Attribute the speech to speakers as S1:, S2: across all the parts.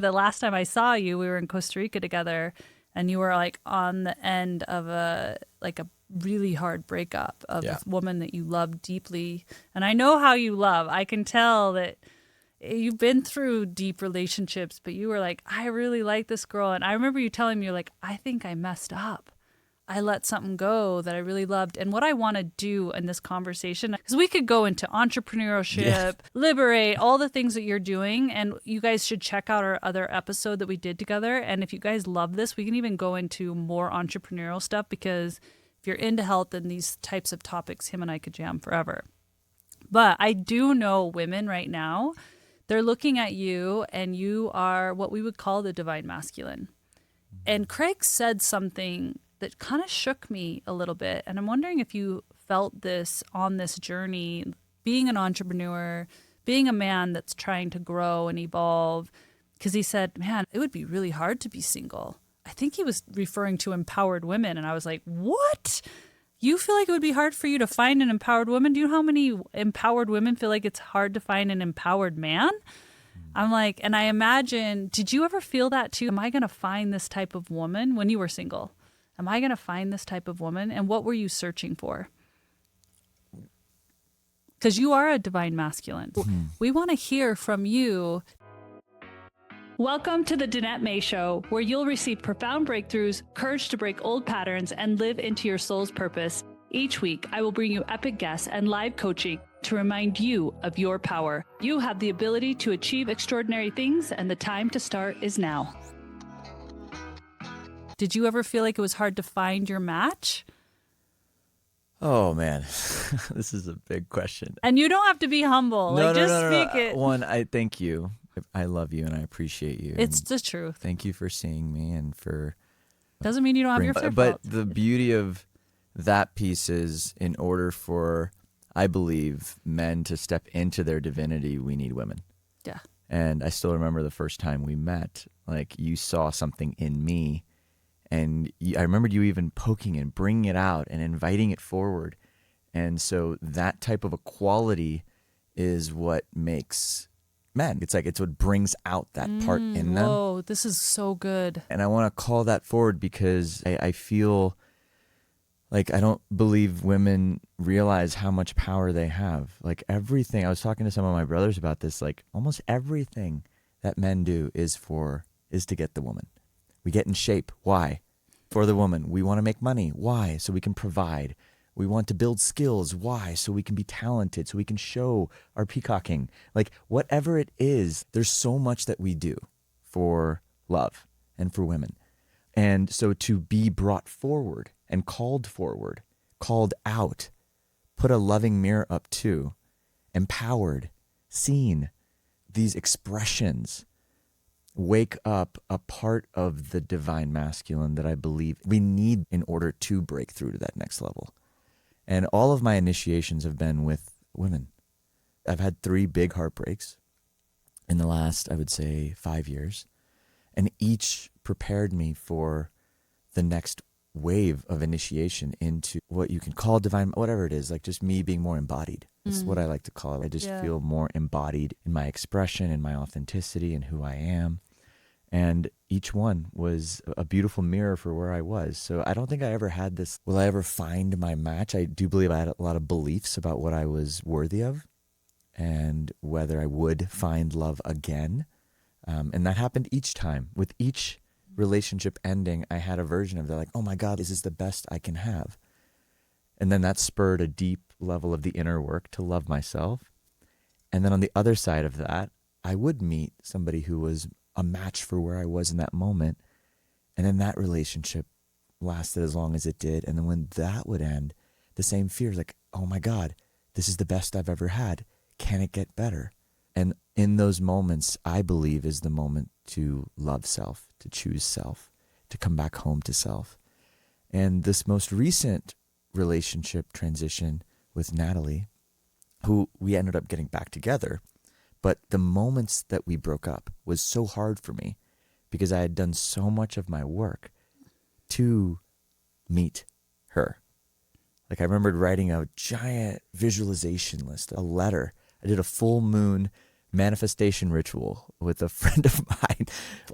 S1: The last time I saw you, we were in Costa Rica together, and you were like on the end of a really hard breakup of a woman that you loved deeply. And I know how you love. I can tell that you've been through deep relationships, but you were like, I really like this girl. And I remember you telling me, you're like, I think I messed up. I let something go that I really loved. And what I want to do in this conversation, because we could go into entrepreneurship, liberate, all the things that you're doing. And you guys should check out our other episode that we did together. And if you guys love this, we can even go into more entrepreneurial stuff, because if you're into health and these types of topics, him and I could jam forever. But I do know women right now, they're looking at you and you are what we would call the divine masculine. And Craig said something that kind of shook me a little bit. And I'm wondering if you felt this on this journey, being an entrepreneur, being a man that's trying to grow and evolve. Because he said, man, it would be really hard to be single. I think he was referring to empowered women. And I was like, what? You feel like it would be hard for you to find an empowered woman? Do you know how many empowered women feel like it's hard to find an empowered man? I'm like, and I imagine, did you ever feel that too? Am I going to find this type of woman when you were single? Am I going to find this type of woman? And what were you searching for? Because you are a divine masculine. We want to hear from you. Welcome to the Danette May Show, where you'll receive profound breakthroughs, courage to break old patterns, and live into your soul's purpose. Each week, I will bring you epic guests and live coaching to remind you of your power. You have the ability to achieve extraordinary things, and the time to start is now. Did you ever feel like it was hard to find your match?
S2: Oh, man. This is a big question.
S1: And you don't have to be humble.
S2: No,
S1: just
S2: no.
S1: speak it.
S2: One, I thank you. I love you and I appreciate you.
S1: It's the truth.
S2: Thank you for seeing me and for...
S1: Doesn't mean you don't have your fair
S2: But
S1: faults.
S2: the beauty of that piece is, in order for, I believe, men to step into their divinity, we need women.
S1: Yeah.
S2: And I still remember the first time we met, like you saw something in me. And I remembered you even poking and bringing it out and inviting it forward. And so that type of a quality is what makes men. It's like it's what brings out that part in them.
S1: Whoa, this is so good.
S2: And I want to call that forward because I feel like I don't believe women realize how much power they have. Like everything, I was talking to some of my brothers about this, like almost everything that men do is to get the woman. We get in shape. Why? For the woman. We want to make money. Why? So we can provide. We want to build skills. Why? So we can be talented, so we can show our peacocking. Like whatever it is, there's so much that we do for love and for women. And so to be brought forward and called forward, called out, put a loving mirror up to, empowered, seen, these expressions wake up a part of the divine masculine that I believe we need in order to break through to that next level. And all of my initiations have been with women. I've had 3 big heartbreaks in the last, I would say, 5 years. And each prepared me for the next wave of initiation into what you can call divine, whatever it is, like just me being more embodied. That's what I like to call it. I just feel more embodied in my expression and my authenticity and who I am. And each one was a beautiful mirror for where I was. So I don't think I ever had this, will I ever find my match? I do believe I had a lot of beliefs about what I was worthy of and whether I would find love again. And that happened each time. With each relationship ending, I had a version of that, like, oh my God, this is the best I can have. And then that spurred a deep level of the inner work to love myself. And then on the other side of that, I would meet somebody who was a match for where I was in that moment. And then that relationship lasted as long as it did. And then when that would end, the same fears, like, oh my God, this is the best I've ever had. Can it get better? And in those moments, I believe is the moment to love self, to choose self, to come back home to self. And this most recent relationship transition with Natalie, who we ended up getting back together, but the moments that we broke up was so hard for me because I had done so much of my work to meet her. Like I remembered writing a giant visualization list, a letter. I did a full moon manifestation ritual with a friend of mine.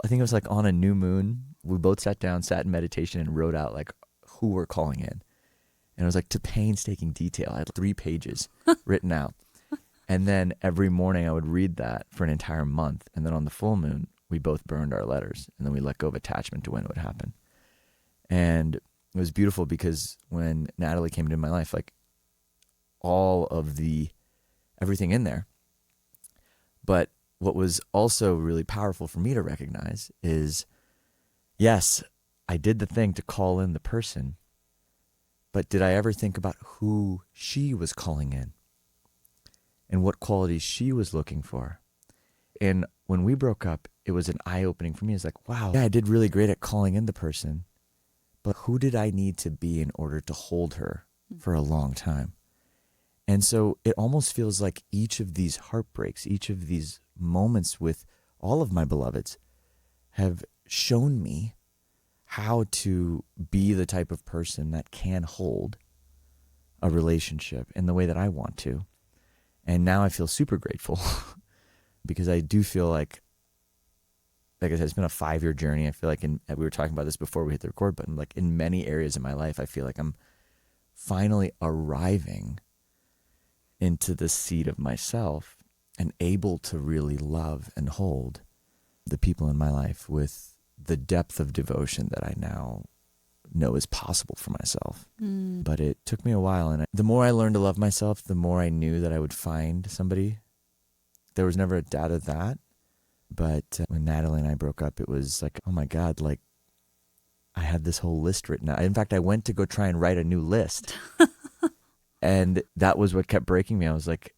S2: I think it was like on a new moon. We both sat in meditation and wrote out like who we're calling in. And it was like to painstaking detail. I had 3 pages written out. And then every morning I would read that for an entire month. And then on the full moon, we both burned our letters. And then we let go of attachment to when it would happen. And it was beautiful because when Natalie came into my life, like all of everything in there. But what was also really powerful for me to recognize is, yes, I did the thing to call in the person, but did I ever think about who she was calling in and what qualities she was looking for? And when we broke up, it was an eye-opening for me. It's like, wow, yeah, I did really great at calling in the person, but who did I need to be in order to hold her for a long time? And so it almost feels like each of these heartbreaks, each of these moments with all of my beloveds have shown me how to be the type of person that can hold a relationship in the way that I want to. And now I feel super grateful because I do feel like I said, it's been a 5-year journey. I feel like we were talking about this before we hit the record button, like in many areas of my life, I feel like I'm finally arriving into the seat of myself and able to really love and hold the people in my life with the depth of devotion that I now know is possible for myself. But it took me a while. And the more I learned to love myself, the more I knew that I would find somebody. There was never a doubt of that. But when Natalie and I broke up, it was like, oh my God, like I had this whole list written out. In fact, I went to go try and write a new list. And that was what kept breaking me. I was like,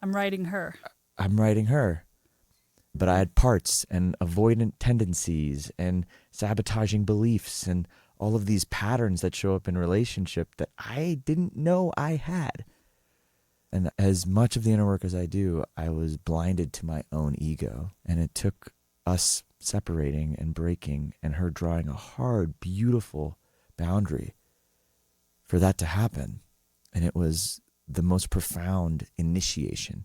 S1: I'm writing her.
S2: But I had parts and avoidant tendencies and sabotaging beliefs and all of these patterns that show up in relationship that I didn't know I had. And as much of the inner work as I do, I was blinded to my own ego. And it took us separating and breaking and her drawing a hard, beautiful boundary for that to happen. And it was the most profound initiation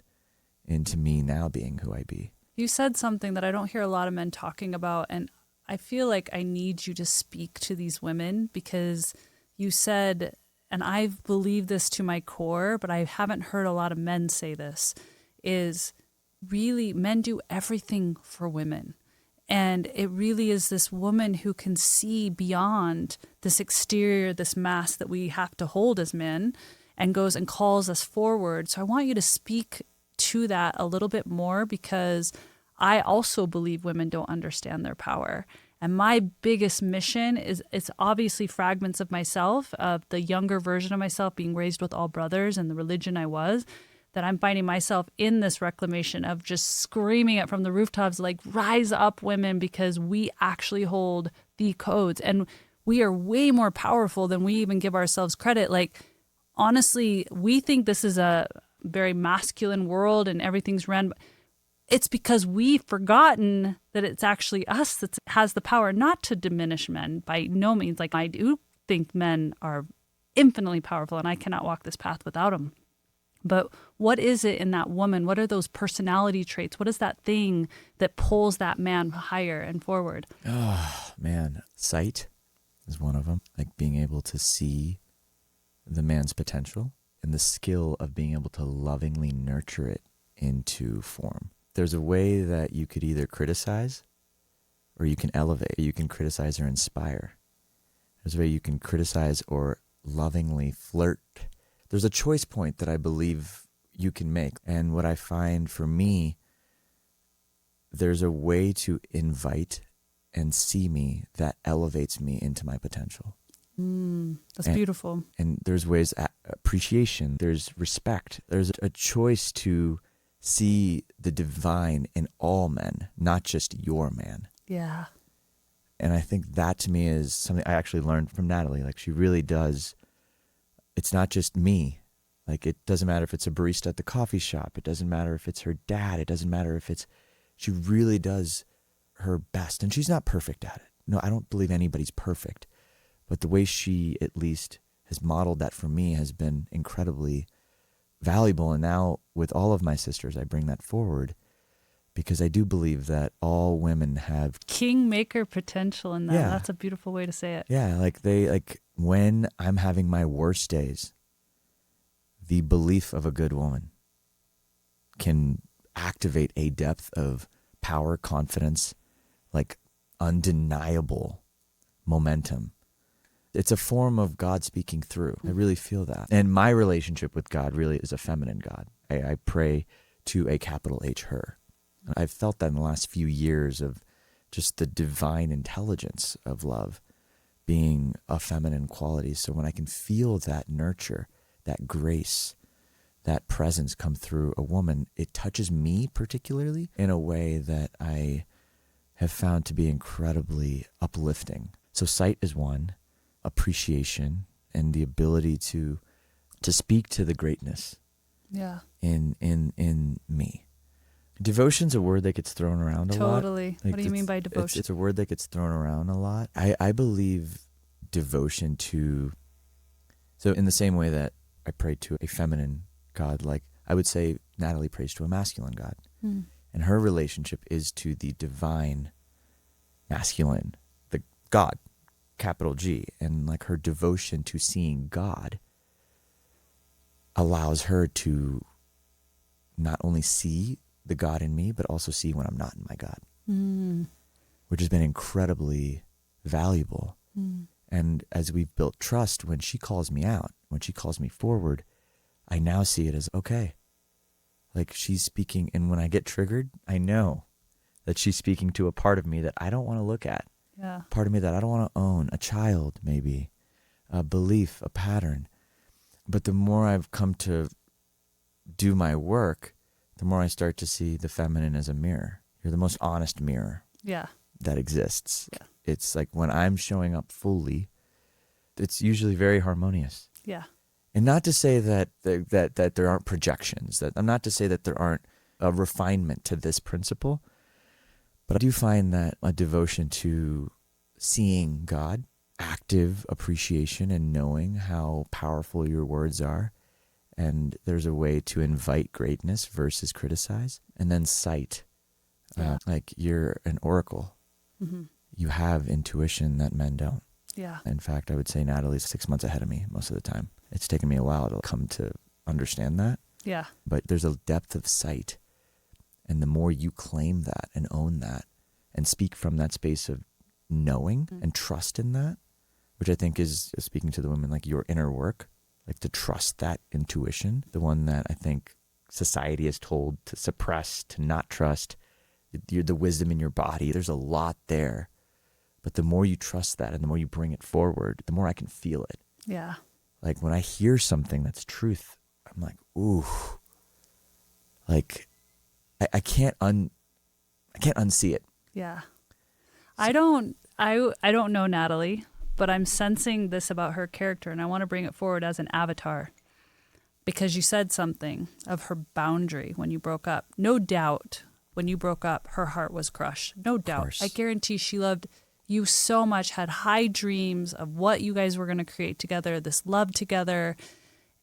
S2: into me now being who I be.
S1: You said something that I don't hear a lot of men talking about, and I feel like I need you to speak to these women because you said, and I've believed this to my core, but I haven't heard a lot of men say this, is really men do everything for women. And it really is this woman who can see beyond this exterior, this mask that we have to hold as men, and goes and calls us forward. So I want you to speak to that a little bit more because I also believe women don't understand their power. And my biggest mission is, it's obviously fragments of myself, of the younger version of myself being raised with all brothers and the religion I was, that I'm finding myself in this reclamation of just screaming it from the rooftops, like, rise up, women, because we actually hold the codes. And we are way more powerful than we even give ourselves credit. Like, honestly, we think this is a very masculine world and everything's run. It's because we've forgotten that it's actually us that has the power, not to diminish men by no means. Like, I do think men are infinitely powerful and I cannot walk this path without them. But what is it in that woman? What are those personality traits? What is that thing that pulls that man higher and forward?
S2: Oh, man. Sight is one of them. Like being able to see the man's potential and the skill of being able to lovingly nurture it into form. There's a way that you could either criticize or you can elevate. You can criticize or inspire. There's a way you can criticize or lovingly flirt. There's a choice point that I believe you can make. And what I find for me, there's a way to invite and see me that elevates me into my potential.
S1: That's beautiful.
S2: And there's ways, appreciation, there's respect. There's a choice to see the divine in all men, not just your man.
S1: Yeah.
S2: And I think that to me is something I actually learned from Natalie. Like, she really does. It's not just me. Like, it doesn't matter if it's a barista at the coffee shop. It doesn't matter if it's her dad. It doesn't matter if it's, she really does her best. And she's not perfect at it. No, I don't believe anybody's perfect. But the way she at least has modeled that for me has been incredibly valuable. And now with all of my sisters, I bring that forward because I do believe that all women have
S1: kingmaker potential in them.
S2: Yeah.
S1: That's a beautiful way to say it.
S2: Yeah, like when I'm having my worst days, the belief of a good woman can activate a depth of power, confidence, like undeniable momentum. It's a form of God speaking through. I really feel that. And my relationship with God really is a feminine God. I pray to a capital H, her. I've felt that in the last few years of just the divine intelligence of love being a feminine quality. So when I can feel that nurture, that grace, that presence come through a woman, it touches me particularly in a way that I have found to be incredibly uplifting. So sight is one, appreciation, and the ability to speak to the greatness in me. Devotion's a word that gets thrown around a lot.
S1: Totally. What do you mean by devotion?
S2: It's a word that gets thrown around a lot. I believe devotion to, so in the same way that I pray to a feminine God, like I would say Natalie prays to a masculine God. And her relationship is to the divine masculine, the God, capital G. And like her devotion to seeing God allows her to not only see the God in me, but also see when I'm not in my God, which has been incredibly valuable. And as we've built trust, when she calls me out, when she calls me forward, I now see it as, okay, like she's speaking. And when I get triggered, I know that she's speaking to a part of me that I don't want to look at.
S1: Yeah.
S2: Part of me that I don't want to own, a child maybe, a belief, a pattern. But the more I've come to do my work, the more I start to see the feminine as a mirror. You're the most honest mirror that exists.
S1: Yeah.
S2: It's like when I'm showing up fully, it's usually very harmonious.
S1: Yeah.
S2: And not to say that there aren't projections. That I'm not to say that there aren't a refinement to this principle, but I do find that a devotion to seeing God, active appreciation and knowing how powerful your words are, and there's a way to invite greatness versus criticize, and then sight. Like you're an oracle. You have intuition that men don't.
S1: Yeah.
S2: In fact, I would say Natalie's 6 months ahead of me most of the time. It's taken me a while to come to understand that.
S1: Yeah.
S2: But there's a depth of sight. And the more you claim that and own that and speak from that space of knowing and trust in that, which I think is speaking to the women, like your inner work, like to trust that intuition, the one that I think society is told to suppress, to not trust, the wisdom in your body. There's a lot there. But the more you trust that and the more you bring it forward, the more I can feel it.
S1: Yeah.
S2: Like when I hear something that's truth, I'm like, ooh, like I can't unsee it.
S1: Yeah. I don't know Natalie, but I'm sensing this about her character, and I want to bring it forward as an avatar because you said something of her boundary when you broke up. No doubt when you broke up, her heart was crushed. No doubt. I guarantee she loved you so much, had high dreams of what you guys were going to create together, this love together,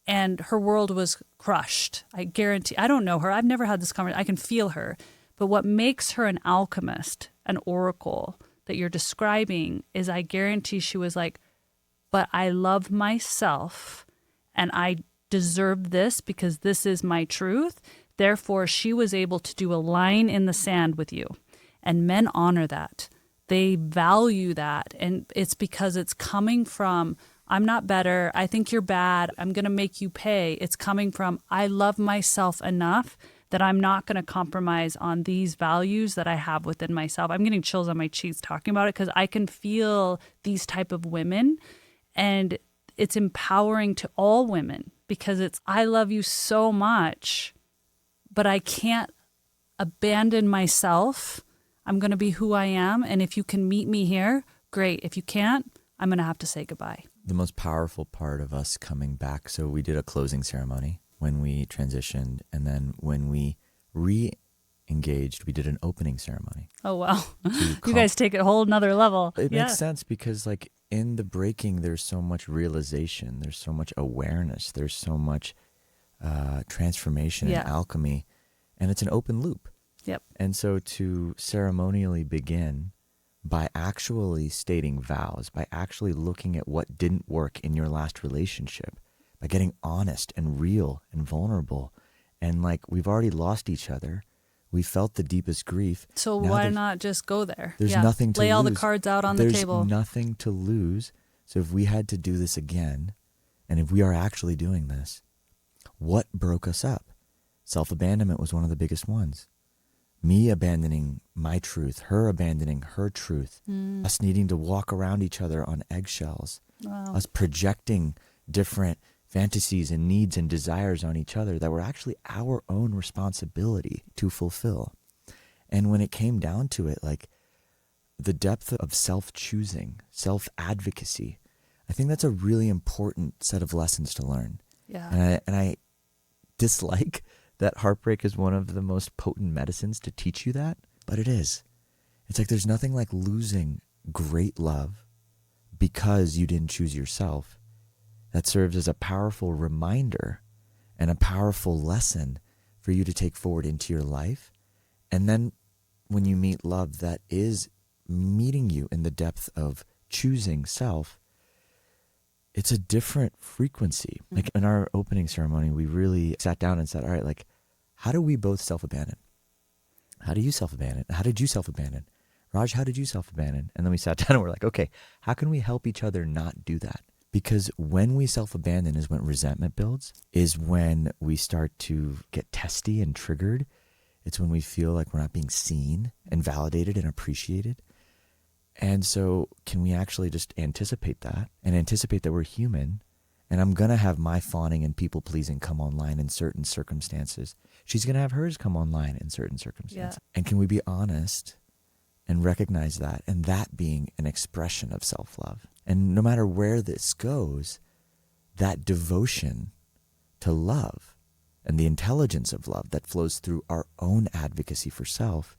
S1: and her world was crushed. I guarantee. I don't know her. I've never had this conversation. I can feel her. But what makes her an alchemist, an oracle that you're describing is I guarantee she was like, but I love myself and I deserve this because this is my truth. Therefore, she was able to do a line in the sand with you. And men honor that. They value that. And it's because it's coming from, I'm not better. I think you're bad. I'm going to make you pay. It's coming from, I love myself enough that I'm not going to compromise on these values that I have within myself. I'm getting chills on my cheeks talking about it because I can feel these type of women, and it's empowering to all women because it's, I love you so much, but I can't abandon myself. I'm going to be who I am. And if you can meet me here, great. If you can't, I'm going to have to say goodbye.
S2: The most powerful part of us coming back. So we did a closing ceremony when we transitioned. And then when we re-engaged, we did an opening ceremony.
S1: Oh, wow. You guys take it a whole nother level.
S2: It makes sense because like in the breaking, there's so much realization. There's so much awareness. There's so much transformation and alchemy, and it's an open loop.
S1: Yep.
S2: And so to ceremonially begin by actually stating vows, by actually looking at what didn't work in your last relationship, by getting honest and real and vulnerable, and like we've already lost each other, we felt the deepest grief.
S1: So now why not just go there?
S2: There's nothing to lose.
S1: Lay all the cards out on the table.
S2: There's nothing to lose. So if we had to do this again, and if we are actually doing this, what broke us up? Self-abandonment was one of the biggest ones. Me abandoning my truth, her abandoning her truth, us needing to walk around each other on eggshells, us projecting different fantasies and needs and desires on each other that were actually our own responsibility to fulfill. And when it came down to it, like the depth of self-choosing, self-advocacy, I think that's a really important set of lessons to learn.
S1: Yeah.
S2: And I dislike that heartbreak is one of the most potent medicines to teach you that, but it is. It's like there's nothing like losing great love because you didn't choose yourself. That serves as a powerful reminder and a powerful lesson for you to take forward into your life. And then when you meet love that is meeting you in the depth of choosing self, it's a different frequency. Like in our opening ceremony, we really sat down and said, all right, like, how do we both self-abandon? How do you self-abandon? How did you self-abandon? Raj, how did you self-abandon? And then we sat down and we're like, okay, how can we help each other not do that? Because when we self-abandon is when resentment builds, is when we start to get testy and triggered. It's when we feel like we're not being seen and validated and appreciated. And so can we actually just anticipate that and anticipate that we're human, and I'm going to have my fawning and people pleasing come online in certain circumstances. She's going to have hers come online in certain circumstances. Yeah. And can we be honest and recognize that, and that being an expression of self-love? And no matter where this goes, that devotion to love and the intelligence of love that flows through our own advocacy for self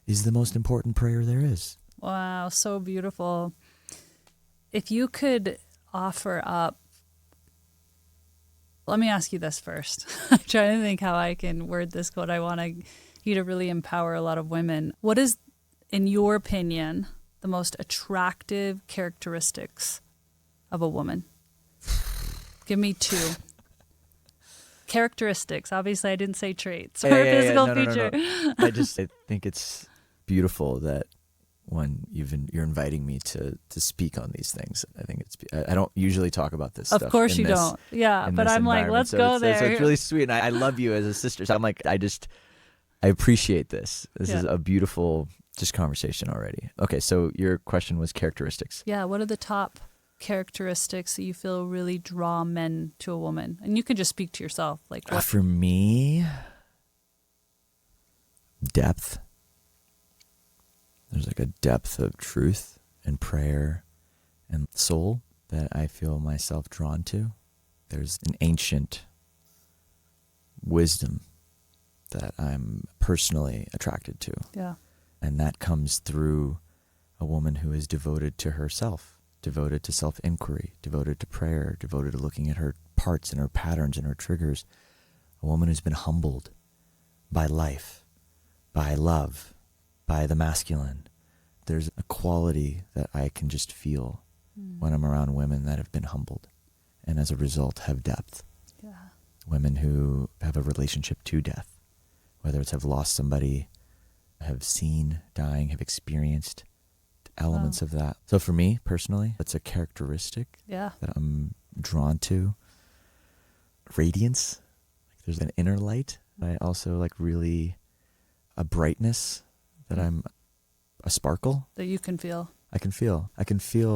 S2: is the most important prayer there is.
S1: Wow, so beautiful. If you could offer up, let me ask you this first. I'm trying to think how I can word this quote. I want you to really empower a lot of women. What is, in your opinion, the most attractive characteristics of a woman? Give me 2. Characteristics. Obviously, I didn't say traits or physical feature.
S2: No. I think it's beautiful that when you're inviting me to speak on these things. I think I don't usually talk about this stuff.
S1: Of course you don't. Yeah, but I'm like, let's go there.
S2: So it's really sweet, and I love you as a sister. So I'm like, I appreciate this. This is a beautiful just conversation already. Okay, so your question was characteristics.
S1: Yeah, what are the top characteristics that you feel really draw men to a woman? And you can just speak to yourself. Like
S2: for me, depth. There's like a depth of truth and prayer and soul that I feel myself drawn to. There's an ancient wisdom that I'm personally attracted to.
S1: Yeah.
S2: And that comes through a woman who is devoted to herself, devoted to self-inquiry, devoted to prayer, devoted to looking at her parts and her patterns and her triggers. A woman who's been humbled by life, by love, by the masculine. There's a quality that I can just feel when I'm around women that have been humbled and as a result have depth.
S1: Yeah.
S2: Women who have a relationship to death, whether it's have lost somebody, have seen dying, have experienced elements of that. So for me personally, that's a characteristic that I'm drawn to. Radiance, like there's an inner light. I also like really a brightness that I'm a sparkle
S1: that you can feel.
S2: I can feel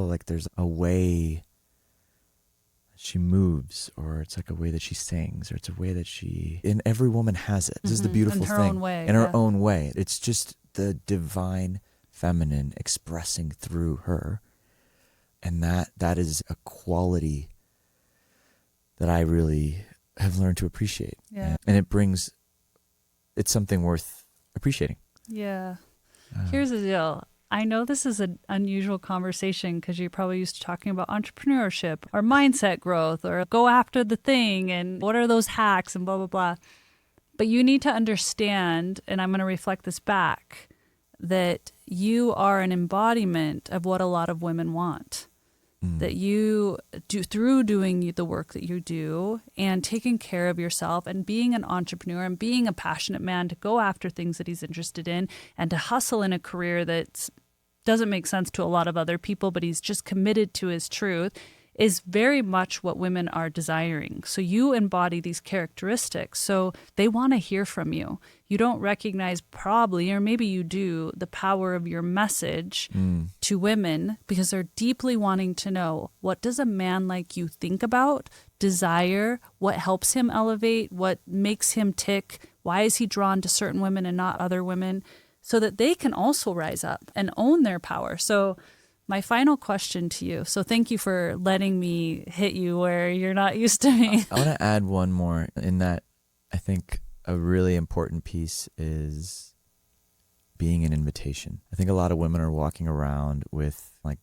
S2: like there's a way she moves, or it's like a way that she sings, or it's a way that and every woman has it. This is the beautiful thing. In her own way. In her own way. It's just the divine feminine expressing through her. And that is a quality that I really have learned to appreciate.
S1: Yeah.
S2: And it's something worth appreciating.
S1: Yeah. Here's the deal. I know this is an unusual conversation because you're probably used to talking about entrepreneurship or mindset growth or go after the thing and what are those hacks and blah, blah, blah. But you need to understand, and I'm going to reflect this back, that you are an embodiment of what a lot of women want. That you do through doing the work that you do and taking care of yourself and being an entrepreneur and being a passionate man to go after things that he's interested in and to hustle in a career that doesn't make sense to a lot of other people, but he's just committed to his truth, is very much what women are desiring. So you embody these characteristics. So they want to hear from you. You don't recognize probably, or maybe you do, the power of your message to women because they're deeply wanting to know, what does a man like you think about, desire, what helps him elevate, what makes him tick, why is he drawn to certain women and not other women, so that they can also rise up and own their power. So my final question to you. So thank you for letting me hit you where you're not used to me.
S2: I want to add one more in that I think a really important piece is being an invitation. I think a lot of women are walking around with like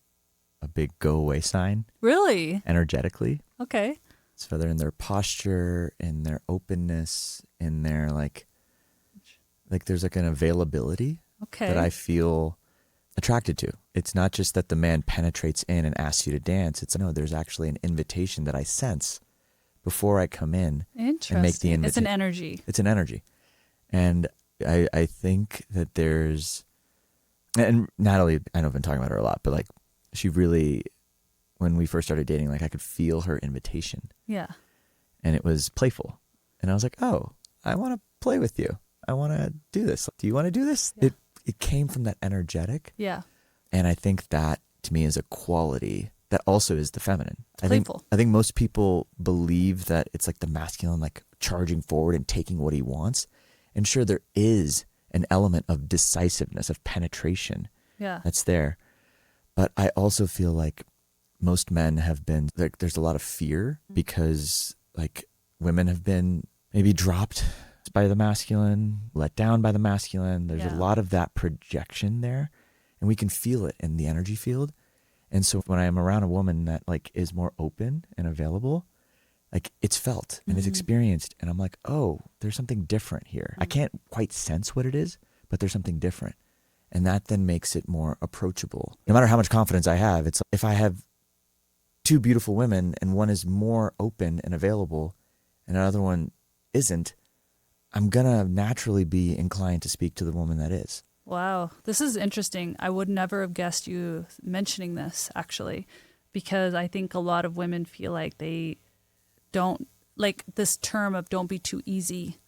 S2: a big go away sign.
S1: Really?
S2: Energetically.
S1: Okay.
S2: So whether in their posture, in their openness, in their like there's like an availability that I feel attracted to. It's not just that the man penetrates in and asks you to dance. It's no, there's actually an invitation that I sense before I come in and make the invitation.
S1: It's an energy.
S2: It's an energy. And I think that there's, and Natalie, I know I've been talking about her a lot, but like she really, when we first started dating, like I could feel her invitation.
S1: Yeah.
S2: And it was playful. And I was like, oh, I want to play with you. I want to do this. Do you want to do this?
S1: Yeah.
S2: It came from that energetic.
S1: Yeah.
S2: And I think that to me is a quality that also is the feminine.
S1: Playful.
S2: I think most people believe that it's like the masculine, like charging forward and taking what he wants. And sure, there is an element of decisiveness, of penetration.
S1: Yeah.
S2: That's there. But I also feel like most men have been, like, there's a lot of fear because like women have been maybe dropped by the masculine, let down by the masculine. There's a lot of that projection there, and we can feel it in the energy field. And so when I am around a woman that like is more open and available, like it's felt and it's experienced, and I'm like, oh, there's something different here. I can't quite sense what it is, but there's something different. And that then makes it more approachable. No matter how much confidence I have, it's if I have two beautiful women and one is more open and available and another one isn't, I'm going to naturally be inclined to speak to the woman that is.
S1: Wow. This is interesting. I would never have guessed you mentioning this, actually, because I think a lot of women feel like they don't, like this term of don't be too easy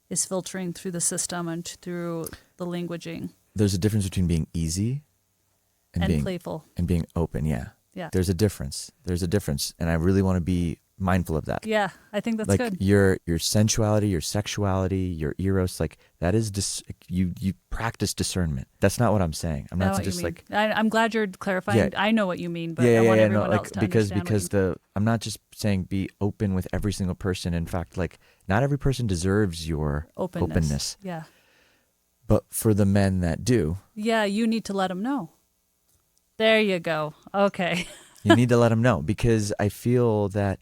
S1: is filtering through the system and through the languaging.
S2: There's a difference between being easy and being
S1: playful
S2: and being open. Yeah.
S1: Yeah.
S2: There's a difference. And I really want to be mindful of that.
S1: Yeah, I think that's
S2: like
S1: good.
S2: Your sensuality, your sexuality, your eros, like that is you practice discernment. That's not what I'm saying. I'm not just like.
S1: I'm glad you're clarifying.
S2: Yeah.
S1: I know what you mean, but I want everyone else to understand.
S2: Because I'm not just saying be open with every single person. In fact, like not every person deserves your openness.
S1: Yeah.
S2: But for the men that do,
S1: yeah, you need to let them know. There you go. Okay.
S2: You need to let them know, because I feel that.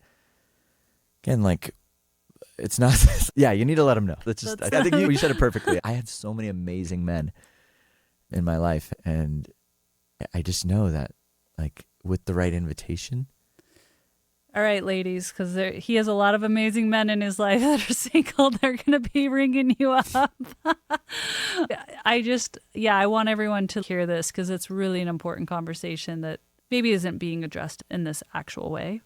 S2: Again, like, it's not, yeah, you need to let them know. I think you said it perfectly. I had so many amazing men in my life, and I just know that, like, with the right invitation.
S1: All right, ladies, because he has a lot of amazing men in his life that are single. They're going to be ringing you up. I want everyone to hear this, because it's really an important conversation that maybe isn't being addressed in this actual way.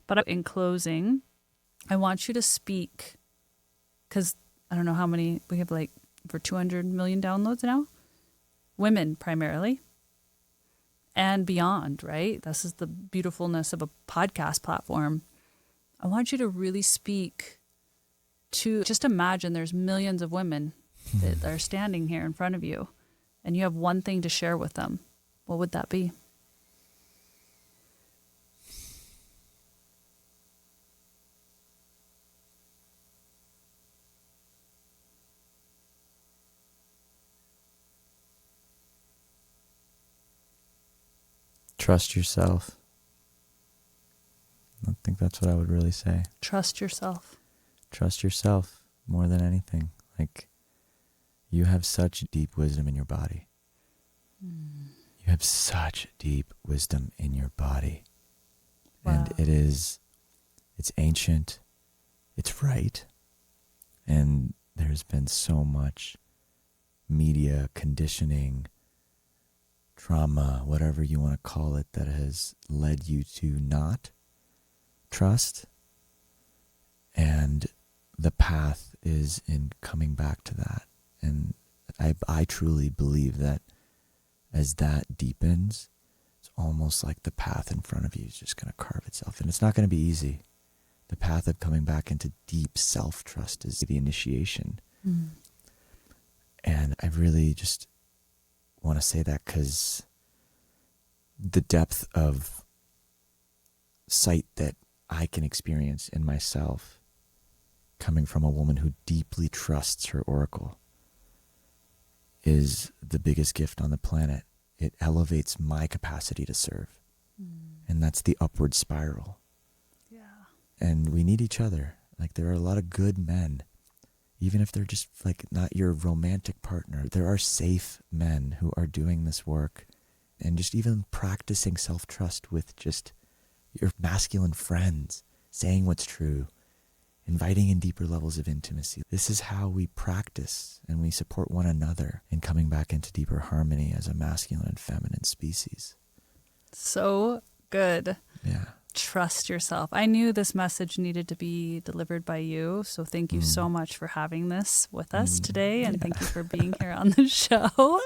S1: But in closing, I want you to speak, because I don't know how many, we have like over 200 million downloads now. Women primarily and beyond, right? This is the beautifulness of a podcast platform. I want you to really speak to, just imagine there's millions of women that are standing here in front of you, and you have one thing to share with them. What would that be?
S2: Trust yourself. I think that's what I would really say.
S1: Trust yourself.
S2: Trust yourself more than anything. Like, you have such deep wisdom in your body. You have such deep wisdom in your body.
S1: Wow.
S2: And it's ancient, it's right, and there's been so much media conditioning, trauma, whatever you want to call it, that has led you to not trust. And the path is in coming back to that. And I truly believe that as that deepens, it's almost like the path in front of you is just going to carve itself. And it's not going to be easy. The path of coming back into deep self-trust is the initiation. And I really just want to say that because the depth of sight that I can experience in myself coming from a woman who deeply trusts her oracle is the biggest gift on the planet. It elevates my capacity to serve. And that's the upward spiral.
S1: Yeah.
S2: And we need each other. Like, there are a lot of good men, even if they're just like not your romantic partner. There are safe men who are doing this work and just even practicing self-trust with just your masculine friends, saying what's true, inviting in deeper levels of intimacy. This is how we practice and we support one another in coming back into deeper harmony as a masculine and feminine species.
S1: So good.
S2: Yeah.
S1: Trust yourself. I knew this message needed to be delivered by you. So thank you so much for having this with us today. And thank you for being here on the show.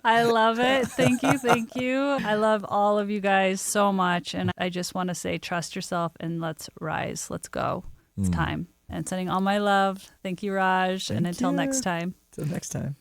S1: I love it. Thank you. Thank you. I love all of you guys so much. And I just want to say, trust yourself and let's rise. Let's go. It's time. And sending all my love. Thank you, Raj. And until next time.
S2: Until next time.